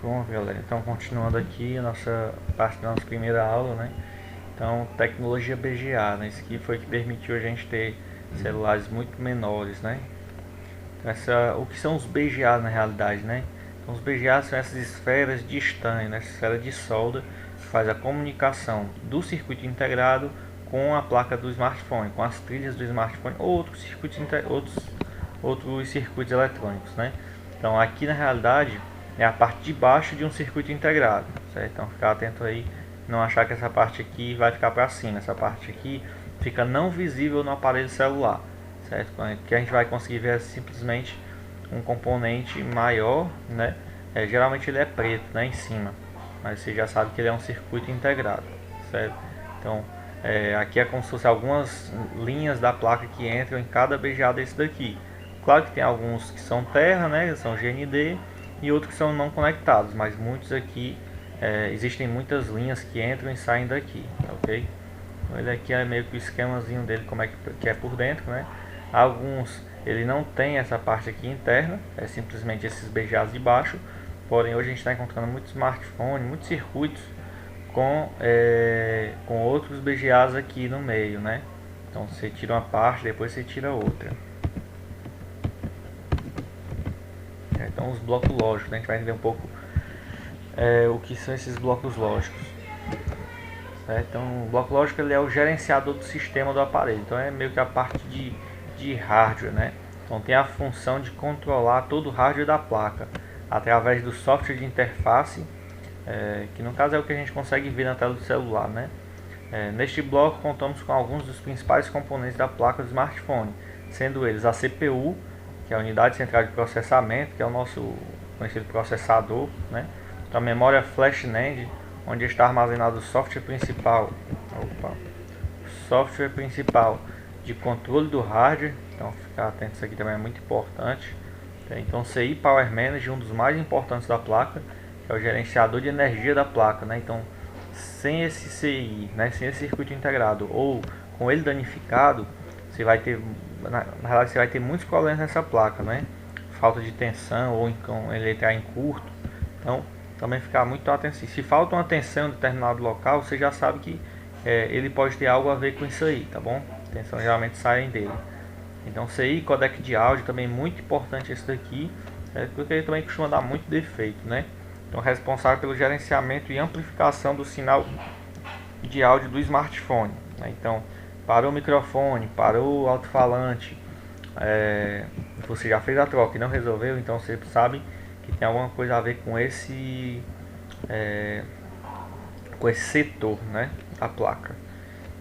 Pronto, galera, então continuando aqui a nossa parte da nossa primeira aula, né? Então, tecnologia BGA, né? Isso aqui foi que permitiu a gente ter celulares muito menores, né? Então, o que são os BGA na realidade, né? Então, os BGA são essas esferas de estanho, né? Essa esfera de solda que faz a comunicação do circuito integrado com a placa do smartphone, com as trilhas do smartphone ou outros circuitos eletrônicos, né? Então, aqui na realidade é a parte de baixo de um circuito integrado, certo? Então, ficar atento aí, não achar que essa parte aqui vai ficar para cima. Essa parte aqui fica não visível no aparelho celular, certo? Que a gente vai conseguir ver simplesmente um componente maior, né? Geralmente ele é preto, né, em cima, mas você já sabe que ele é um circuito integrado, certo? Então, aqui é como se fosse algumas linhas da placa que entram em cada BGA desse daqui. Claro que tem alguns que são terra, né, são GND, e outros que são não conectados, mas muitos aqui existem muitas linhas que entram e saem daqui, ok? Então, ele aqui é meio que o esquemazinho dele, como é que é por dentro, né? Alguns ele não tem essa parte aqui interna, é simplesmente esses BGAs de baixo. Porém, hoje a gente está encontrando muitos smartphones, muitos circuitos com outros BGAs aqui no meio, né? Então você tira uma parte, depois você tira outra. Então os blocos lógicos, né? A gente vai entender um pouco o que são esses blocos lógicos. Então o bloco lógico ele é o gerenciador do sistema do aparelho, então é meio que a parte de hardware, né? Então tem a função de controlar todo o hardware da placa através do software de interface, que no caso é o que a gente consegue ver na tela do celular, né? Neste bloco contamos com alguns dos principais componentes da placa do smartphone, sendo eles a CPU, que é a unidade central de processamento, que é o nosso conhecido processador, né? Então a memória flash NAND, onde está armazenado o software principal, de controle do hardware. Então ficar atento, isso aqui também é muito importante. Então CI Power Manager, um dos mais importantes da placa, que é o gerenciador de energia da placa, né? Então sem esse CI, né, sem esse circuito integrado ou com ele danificado, você vai ter, na realidade, você vai ter muitos problemas nessa placa, né? Falta de tensão ou então ele entrar em curto. Então também ficar muito atento. Se falta uma tensão em determinado local, você já sabe que ele pode ter algo a ver com isso aí, tá bom? A tensão geralmente sai dele. Então CI, codec de áudio, também muito importante esse daqui, porque ele também costuma dar muito defeito, né? Então responsável pelo gerenciamento e amplificação do sinal de áudio do smartphone, né? Então parou o microfone, parou o alto-falante, você já fez a troca e não resolveu, então você sabe que tem alguma coisa a ver com esse setor, né, da placa.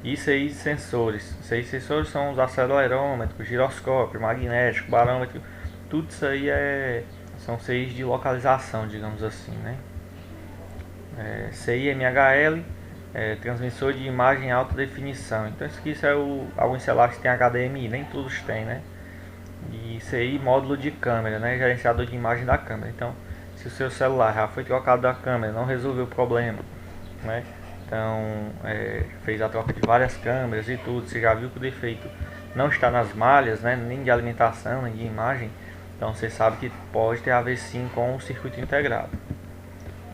Isso aí, sensores. Sensores são os acelerômetros, giroscópio, magnético, barômetro. Tudo isso aí são CIs de localização, digamos assim, né? CI MHL, transmissor de imagem alta definição. Então isso é alguns celulares que tem HDMI, nem todos têm, né? E CI módulo de câmera, né? Gerenciador de imagem da câmera. Então, se o seu celular já foi trocado da câmera, não resolveu o problema, né? Então fez a troca de várias câmeras e tudo, você já viu que o defeito não está nas malhas, né, nem de alimentação, nem de imagem, então você sabe que pode ter a ver sim com o circuito integrado.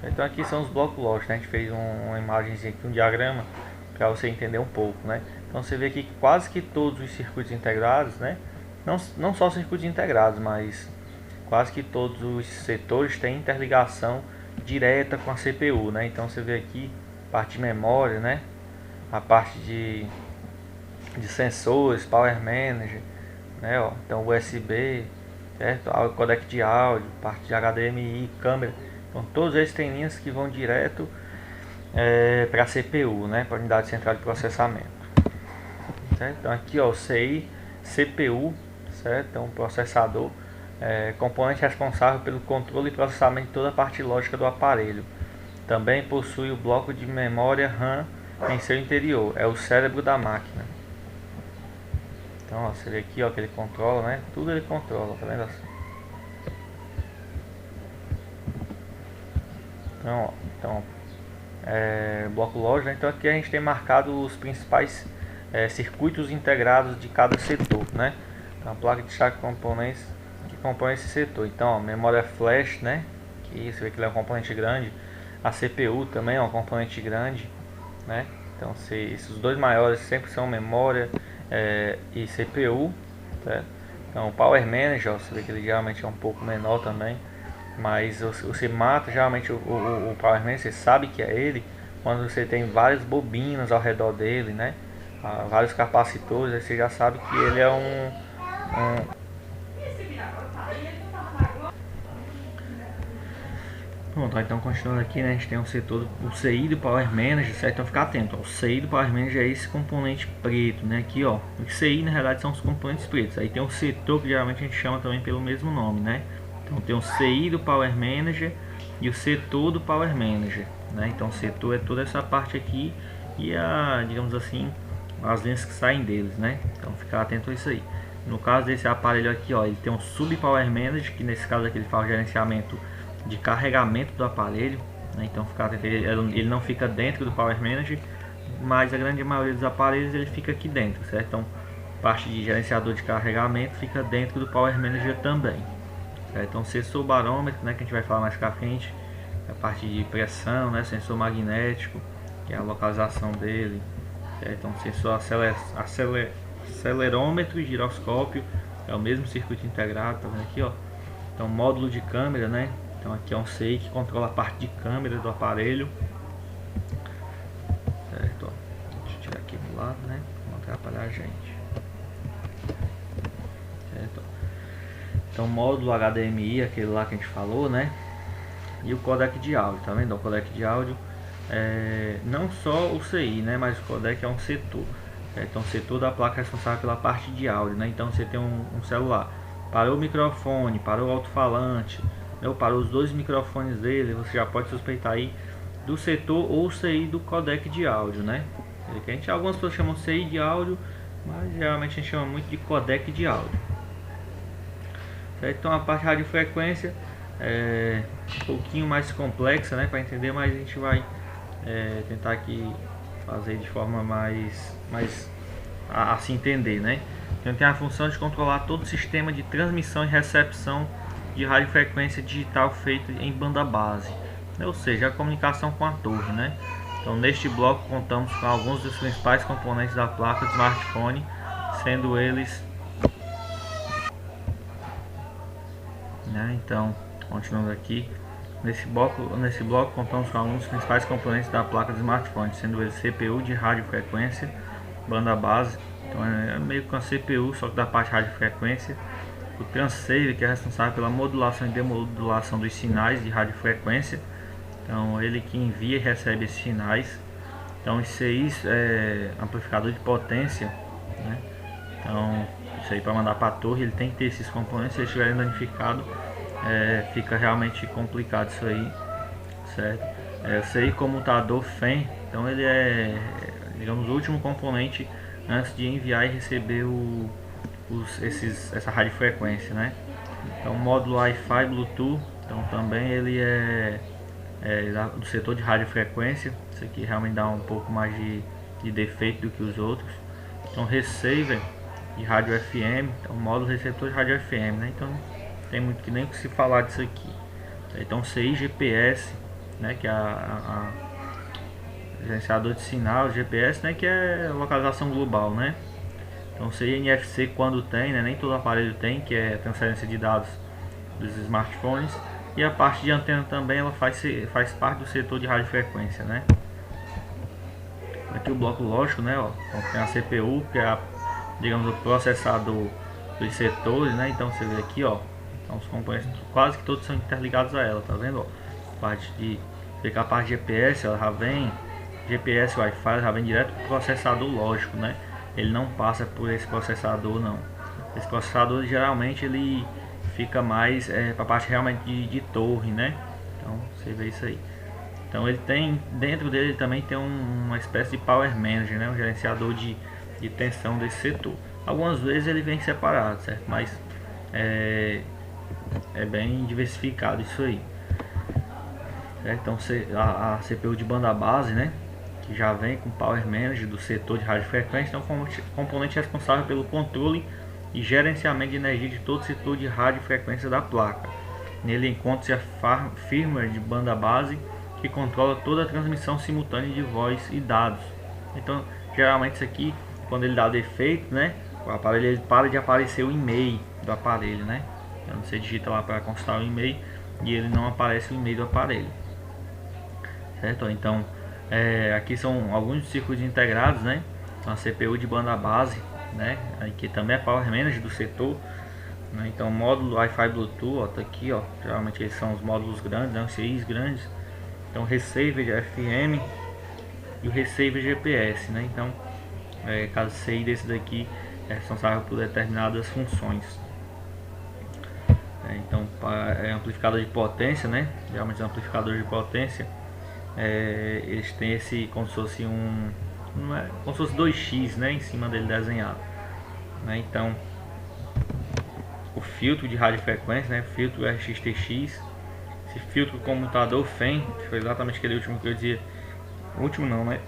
Então aqui são os blocos lógicos, né? A gente fez uma imagem aqui, um diagrama, para você entender um pouco, né? Então você vê aqui que quase que todos os circuitos integrados, né, não só circuitos integrados, mas quase que todos os setores têm interligação direta com a CPU, né? Então você vê aqui parte de memória, né? A parte de sensores, Power Manager, né? Ó, então USB, certo? Codec de áudio, parte de HDMI, câmera. Então todos eles têm linhas que vão direto para a CPU, né? Para a unidade central de processamento. Certo? Então aqui, ó, o CI, CPU, certo? Então processador, componente responsável pelo controle e processamento de toda a parte lógica do aparelho. Também possui o bloco de memória RAM em seu interior, é o cérebro da máquina. Então, ó, você vê aqui, ó, que ele controla, né? Tudo ele controla, tá vendo assim? Então, bloco lógico, né? Então aqui a gente tem marcado os principais circuitos integrados de cada setor, né? Então, a placa de destaque componentes que compõe esse setor. Então, ó, memória flash, né? aqui, você vê que ele é um componente grande. A CPU também é um componente grande, né? Então esses dois maiores sempre são memória e CPU, certo? Então o Power Manager, ó, você vê que ele geralmente é um pouco menor também, mas você mata geralmente o Power Manager, você sabe que é ele quando você tem várias bobinas ao redor dele, né? Vários capacitores, aí você já sabe que ele é Pronto, então continuando aqui, né, a gente tem um setor, o CI do Power Manager, certo? Então ficar atento, ó, o CI do Power Manager é esse componente preto, né? Aqui, ó, o CI na realidade são os componentes pretos. Aí tem o setor que geralmente a gente chama também pelo mesmo nome, né? Então tem o CI do Power Manager e o setor do Power Manager, né? Então o setor é toda essa parte aqui e digamos assim, as linhas que saem deles, né? Então ficar atento a isso aí. No caso desse aparelho aqui, ó, ele tem um Sub Power Manager, que nesse caso aqui ele faz o gerenciamento de carregamento do aparelho, né? Então ele não fica dentro do Power Manager, mas a grande maioria dos aparelhos ele fica aqui dentro, certo? Então parte de gerenciador de carregamento fica dentro do Power Manager também, certo? Então sensor barômetro, né, que a gente vai falar mais pra frente, a parte de pressão, né, sensor magnético, que é a localização dele, certo? Então sensor acelerômetro e giroscópio, é o mesmo circuito integrado, tá vendo aqui, ó? Então módulo de câmera, né? Então aqui é um CI que controla a parte de câmera do aparelho, certo? Deixa eu tirar aqui do lado, né? Não atrapalhar a gente, certo? Então módulo HDMI, aquele lá que a gente falou, né? E o codec de áudio, tá vendo? O codec de áudio não só o CI, né? Mas o codec é um setor. Então o setor da placa é responsável pela parte de áudio, né? Então você tem um celular, parou o microfone, parou o alto-falante, parou os dois microfones dele, você já pode suspeitar aí do setor ou CI do codec de áudio, né? Algumas pessoas chamam CI de áudio, mas geralmente a gente chama muito de codec de áudio, certo? Então a parte de radiofrequência é um pouquinho mais complexa, né, para entender, mas a gente vai tentar aqui fazer de forma mais a se entender, né? Então tem a função de controlar todo o sistema de transmissão e recepção de radiofrequência digital feito em banda base, ou seja, a comunicação com a torre, né? Então neste bloco contamos com alguns dos principais componentes da placa de smartphone, sendo eles, né? Então continuando aqui, nesse bloco contamos com alguns dos principais componentes da placa de smartphone, sendo eles CPU de radiofrequência, banda base, então é meio que uma CPU, só que da parte de radiofrequência. O transceiver, que é responsável pela modulação e demodulação dos sinais de radiofrequência, então ele que envia e recebe esses sinais. Então isso aí amplificador de potência, né? Então isso aí para mandar para a torre ele tem que ter esses componentes. Se eles estiverem danificados, fica realmente complicado isso aí, certo? Isso aí comutador FEM, então ele é, digamos, o último componente antes de enviar e receber essa radiofrequência, né? Então módulo Wi-Fi Bluetooth, então também ele é do setor de radiofrequência. Isso aqui realmente dá um pouco mais de defeito do que os outros. Então receiver de rádio FM, então módulo receptor de rádio FM, né? Então tem muito que nem se falar disso aqui. Então CI GPS, né, que é a gerenciador de sinal, GPS, né, que é localização global, né? Então CI NFC quando tem, né, nem todo aparelho tem, que é transferência de dados dos smartphones. E a parte de antena também ela faz parte do setor de radiofrequência, né? Aqui o bloco lógico, né? Ó, então tem a CPU, que é digamos, o processador dos setores, né? Então você vê aqui, ó, então os componentes quase que todos são interligados a ela, tá vendo? Ó, parte de a parte de GPS, ela já vem GPS, Wi-Fi, já vem direto para o processador lógico, né? Ele não passa por esse processador, não. Esse processador geralmente ele fica mais para a parte realmente de torre, né? Então você vê isso aí. Então ele tem, dentro dele também tem uma espécie de Power Manager, né? Um gerenciador de tensão desse setor. Algumas vezes ele vem separado, certo? Mas é bem diversificado isso aí. Certo? Então a CPU de banda base, né? Que já vem com Power Manager do setor de radiofrequência, então componente responsável pelo controle e gerenciamento de energia de todo o setor de radiofrequência da placa. Nele encontra-se a firmware de banda base que controla toda a transmissão simultânea de voz e dados. Então, geralmente isso aqui, quando ele dá defeito, né, o aparelho ele para de aparecer o e-mail do aparelho, né? Então você digita lá para consultar o e-mail e ele não aparece o e-mail do aparelho, certo? Então, aqui são alguns circuitos integrados, né? Uma CPU de banda base, né? Aqui também é Power Manager do setor, né? Então, módulo Wi-Fi Bluetooth, ó, tá aqui, ó. Geralmente eles são os módulos grandes, né? Os CIs grandes. Então, receiver de FM e o receiver GPS, né? Então, cada CI desse daqui é responsável por determinadas funções. Então, amplificador de potência, né? Geralmente amplificador de potência, eles têm esse como se fosse como se fosse 2x, né? Em cima dele desenhado, né? Então, o filtro de radiofrequência, né? Filtro RxTX, esse filtro comutador FEM, que foi exatamente aquele último que eu dizia, último não, né?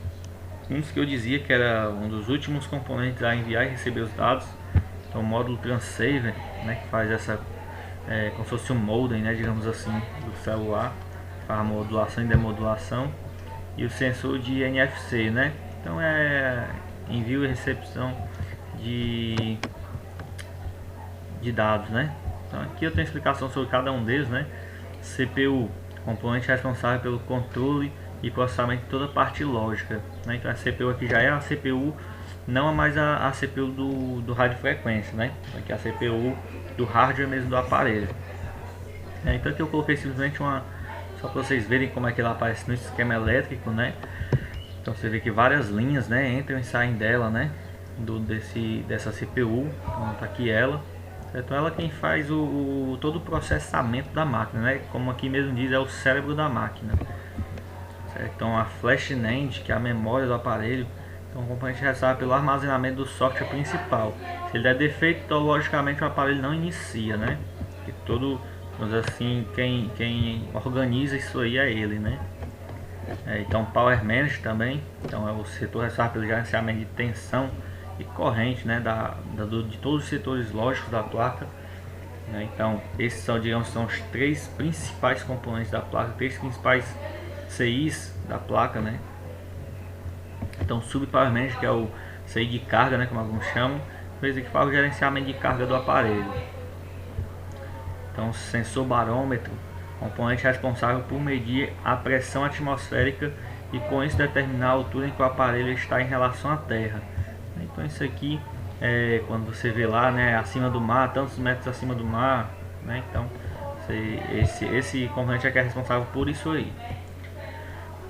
Um dos que eu dizia que era um dos últimos componentes a enviar e receber os dados. Então, o módulo Transceiver, né? Que faz essa como se fosse um modem, né, digamos assim, do celular, faz a modulação e demodulação, e o sensor de NFC, né? Então envio e recepção de dados, né? Então aqui eu tenho explicação sobre cada um deles, né? CPU, componente responsável pelo controle e processamento de toda a parte lógica, né? Então a CPU aqui já é a CPU, não é mais a CPU do radiofrequência, né? Aqui é a CPU do hardware mesmo do aparelho. Então aqui eu coloquei simplesmente só para vocês verem como é que ela aparece no esquema elétrico, né? Então você vê que várias linhas, né, entram e saem dela, né? Dessa CPU. Então tá aqui ela. Então ela quem faz todo o processamento da máquina, né? Como aqui mesmo diz, é o cérebro da máquina. Certo? Então a flash NAND, que é a memória do aparelho, então o componente responsável pelo armazenamento do software principal. Se ele der defeito, então, logicamente o aparelho não inicia, né? E assim, quem organiza isso aí é ele, né? Então Power Manager também, então é o setor responsável pelo gerenciamento de tensão e corrente, né? De todos os setores lógicos da placa, né? Então esses são, digamos, são os três principais componentes da placa, três principais CIs da placa, né? Então Sub-Power Manager, que é o CI de carga, né, como alguns chamam, que faz o gerenciamento de carga do aparelho. Então sensor barômetro, componente responsável por medir a pressão atmosférica e com isso determinar a altura em que o aparelho está em relação à Terra. Então isso aqui quando você vê lá, né, acima do mar, tantos metros acima do mar, né? Então esse componente é responsável por isso aí.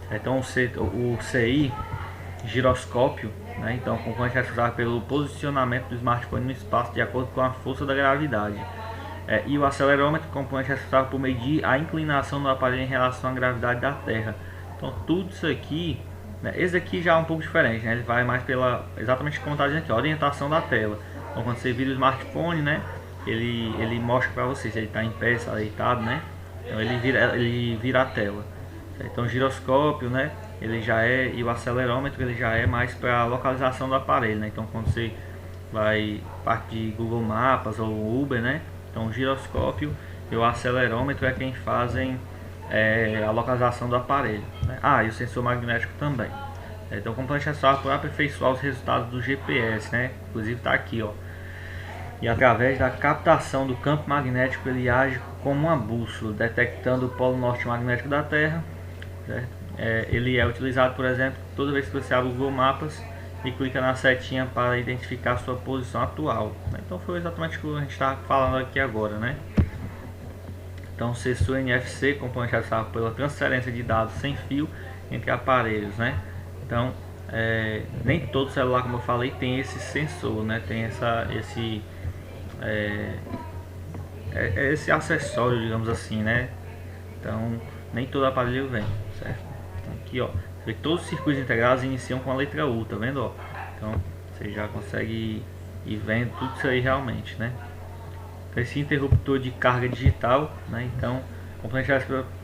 Então o CI giroscópio, né? Então o componente responsável pelo posicionamento do smartphone no espaço de acordo com a força da gravidade. E o acelerômetro, componente responsável por medir a inclinação do aparelho em relação à gravidade da Terra. Então tudo isso aqui, né? Esse aqui já é um pouco diferente, né? Ele vai mais exatamente como está dizendo aqui, a orientação da tela. Então quando você vira o smartphone, né, ele mostra para você se ele está em pé, se está deitado, né? Então ele vira a tela. Então o giroscópio, né, ele já e o acelerômetro ele já é mais para a localização do aparelho, né? Então quando você vai parte de Google Maps ou Uber, né? Então o giroscópio e o acelerômetro é quem fazem a localização do aparelho, né? E o sensor magnético também. Então o componente responsável por aperfeiçoar os resultados do GPS, né? Inclusive está aqui, ó. E através da captação do campo magnético ele age como uma bússola, detectando o polo norte magnético da Terra. Ele é utilizado, por exemplo, toda vez que você abre o Google Maps e clica na setinha para identificar a sua posição atual. Então foi exatamente o que a gente está falando aqui agora, né? Então sensor NFC, componente responsável pela transferência de dados sem fio entre aparelhos, né? Então nem todo celular, como eu falei, tem esse sensor, né? Tem esse acessório, digamos assim, né? Então nem todo aparelho vem, certo? Então, aqui, ó, todos os circuitos integrados iniciam com a letra U, tá vendo, ó? Então você já consegue ir vendo tudo isso aí realmente, né? Esse interruptor de carga digital, né? Então o componente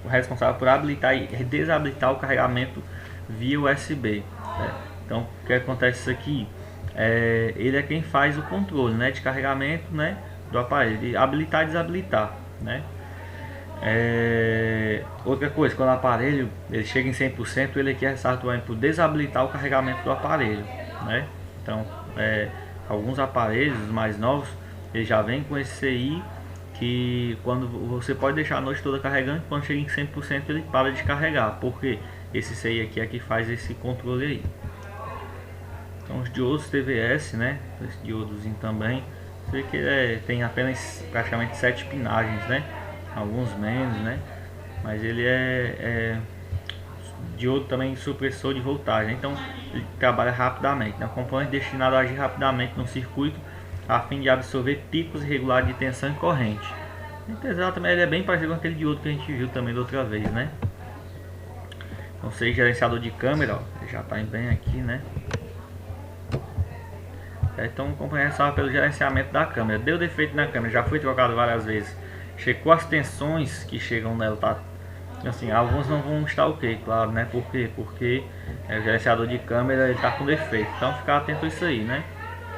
responsável por habilitar e desabilitar o carregamento via USB, né? Então o que acontece aqui? Ele é quem faz o controle, né, de carregamento, né, do aparelho, de habilitar e desabilitar, né? Outra coisa, quando o aparelho ele chega em 100%, ele aqui é ressaltado por desabilitar o carregamento do aparelho, né? Então, alguns aparelhos mais novos, ele já vem com esse CI, que quando você pode deixar a noite toda carregando, quando chega em 100% ele para de carregar, porque esse CI aqui é que faz esse controle aí. Então os diodos TVS, né? Esse diodozinho também, você vê que tem apenas praticamente 7 pinagens, né? Alguns menos, né? Mas ele diodo também supressor de voltagem, então ele trabalha rapidamente, né? Um componente destinado a agir rapidamente no circuito a fim de absorver picos irregulares de tensão e corrente. Então, exatamente, ele é bem parecido com aquele diodo que a gente viu também da outra vez, né? Então, seja gerenciador de câmera, ó, já está bem aqui, né? Então, o componente responsável pelo gerenciamento da câmera. Deu defeito na câmera, já foi trocado várias vezes. Checou as tensões que chegam nela, tá? Assim, alguns não vão estar ok, claro, né? Por quê? Porque o gerenciador de câmera ele tá com defeito. Então, ficar atento a isso aí, né?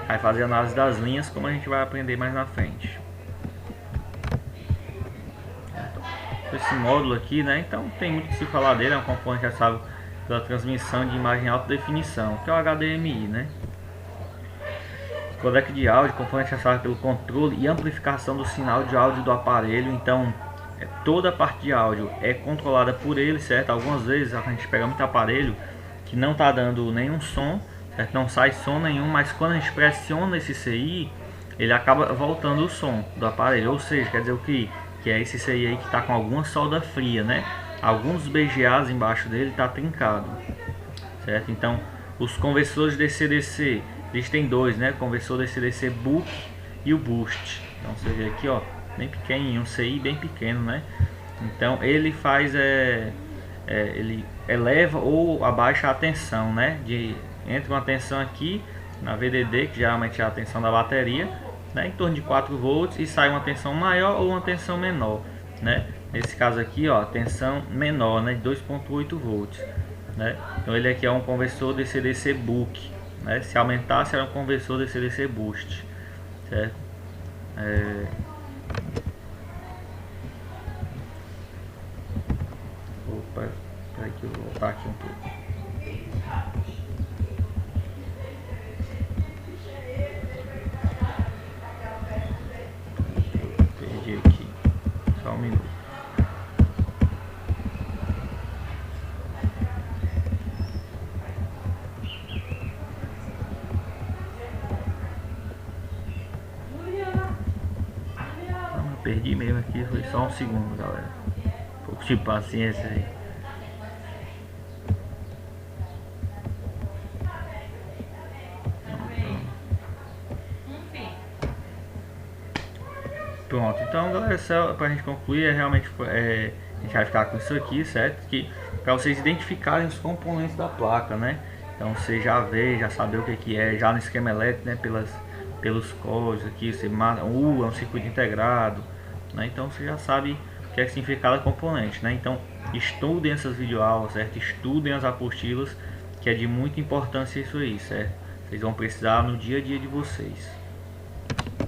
Vai fazer análise das linhas, como a gente vai aprender mais na frente. Esse módulo aqui, né? Então, tem muito que se falar dele. É um componente responsável pela transmissão de imagem em alta definição, que é o HDMI, né? Codec de áudio, componente responsável pelo controle e amplificação do sinal de áudio do aparelho. Então, toda a parte de áudio é controlada por ele, certo? Algumas vezes a gente pega muito aparelho que não está dando nenhum som, certo? Não sai som nenhum, mas quando a gente pressiona esse CI, ele acaba voltando o som do aparelho. Ou seja, quer dizer o que é esse CI aí que está com alguma solda fria, né? Alguns BGAs embaixo dele está trincado, certo? Então, os conversores DC-DC, eles têm dois, né? Conversor DC-DC Book e o Boost. Então você vê aqui, ó, bem pequenininho, um CI bem pequeno, né? Então ele faz ele eleva ou abaixa a tensão, né? Entra uma tensão aqui na VDD, que geralmente é a tensão da bateria, né? Em torno de 4 volts, e sai uma tensão maior ou uma tensão menor, né? Nesse caso aqui, ó, tensão menor, né? De 2.8 volts, né? Então ele aqui é um conversor DC-DC Book, né? Se aumentasse era um conversor DC-DC Boost, certo? Opa, peraí que eu vou voltar aqui um pouco. Perdi aqui, só um minuto. Perdi mesmo aqui, foi só um segundo, galera. Um pouco de paciência aí. Pronto, então galera, só pra gente concluir, realmente a gente vai ficar com isso aqui, certo? Que para vocês identificarem os componentes da placa, né? Então você já vê, já sabe o que é, já no esquema elétrico, né? Pelos códigos aqui, você marca, é um circuito integrado, né? Então você já sabe o que significa cada componente, né? Então estudem essas videoaulas, certo? Estudem as apostilas, que é de muita importância isso aí, certo? Vocês vão precisar no dia a dia de vocês.